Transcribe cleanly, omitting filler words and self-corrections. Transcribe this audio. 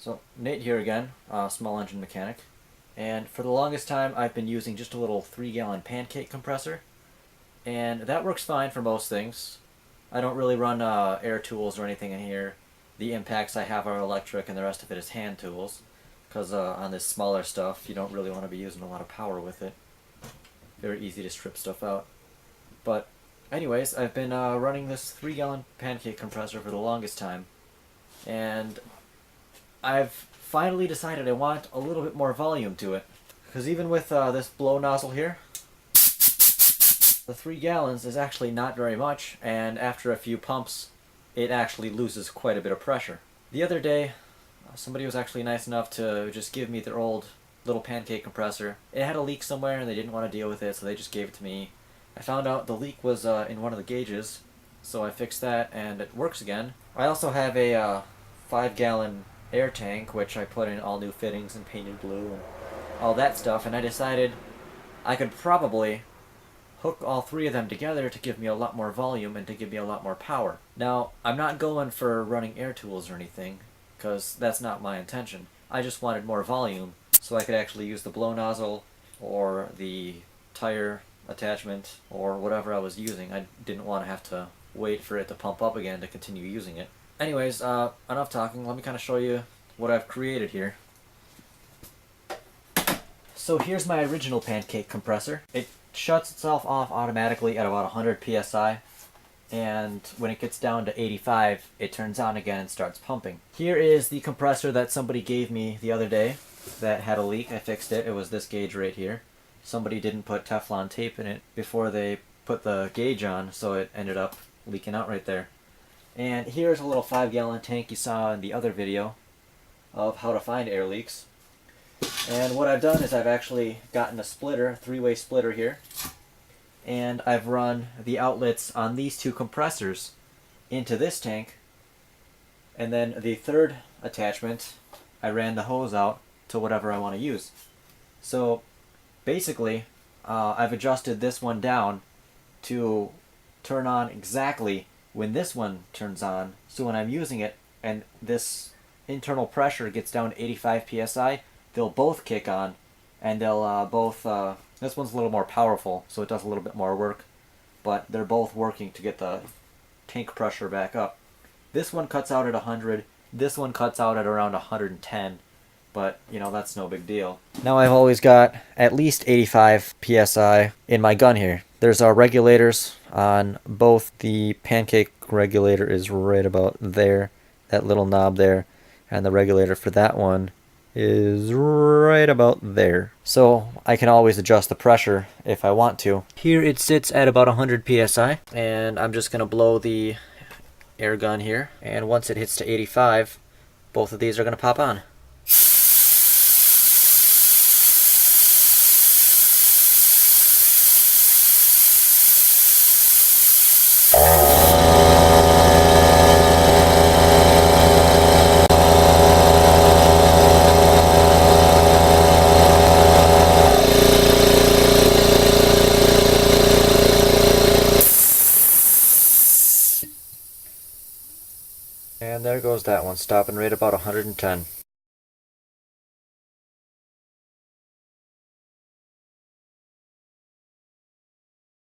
So Nate here again, small engine mechanic, and for the longest time I've been using just a little 3-gallon pancake compressor, and that works fine for most things. I don't really run air tools or anything in here. The impacts I have are electric and the rest of it is hand tools, because on this smaller stuff you don't really want to be using a lot of power with it. Very easy to strip stuff out. But anyways, I've been running this 3-gallon pancake compressor for the longest time, and I've finally decided I want a little bit more volume to it. Because even with this blow nozzle here, the 3 gallons is actually not very much, and after a few pumps, it actually loses quite a bit of pressure. The other day, somebody was actually nice enough to just give me their old little pancake compressor. It had a leak somewhere and they didn't want to deal with it, so they just gave it to me. I found out the leak was in one of the gauges, so I fixed that and it works again. I also have a 5-gallon air tank, which I put in all new fittings and painted blue and all that stuff, and I decided I could probably hook all 3 of them together to give me a lot more volume and to give me a lot more power. Now, I'm not going for running air tools or anything, because that's not my intention. I just wanted more volume so I could actually use the blow nozzle or the tire attachment or whatever I was using. I didn't want to have to wait for it to pump up again to continue using it. Anyways, enough talking. Let me kind of show you what I've created here. So here's my original pancake compressor. It shuts itself off automatically at about 100 psi, and when it gets down to 85, it turns on again and starts pumping. Here is the compressor that somebody gave me the other day that had a leak. I fixed it. It was this gauge right here. Somebody didn't put Teflon tape in it before they put the gauge on, so it ended up leaking out right there. And here's a little 5-gallon tank you saw in the other video of how to find air leaks. And what I've done is I've actually gotten a splitter, 3-way splitter here, and I've run the outlets on these 2 compressors into this tank, and then the 3rd attachment I ran the hose out to whatever I want to use. So basically I've adjusted this one down to turn on exactly when this one turns on, so when I'm using it and this internal pressure gets down to 85 psi, they'll both kick on, and they'll both, this one's a little more powerful, so it does a little bit more work, but they're both working to get the tank pressure back up. This one cuts out at 100, this one cuts out at around 110, but, you know, that's no big deal. Now I've always got at least 85 psi in my gun here. There's regulators on both. The pancake regulator is right about there, that little knob there, and the regulator for that one is right about there. So I can always adjust the pressure if I want to. Here it sits at about 100 psi, and I'm just going to blow the air gun here, and once it hits to 85, both of these are going to pop on. And there goes that one, stopping right about 110.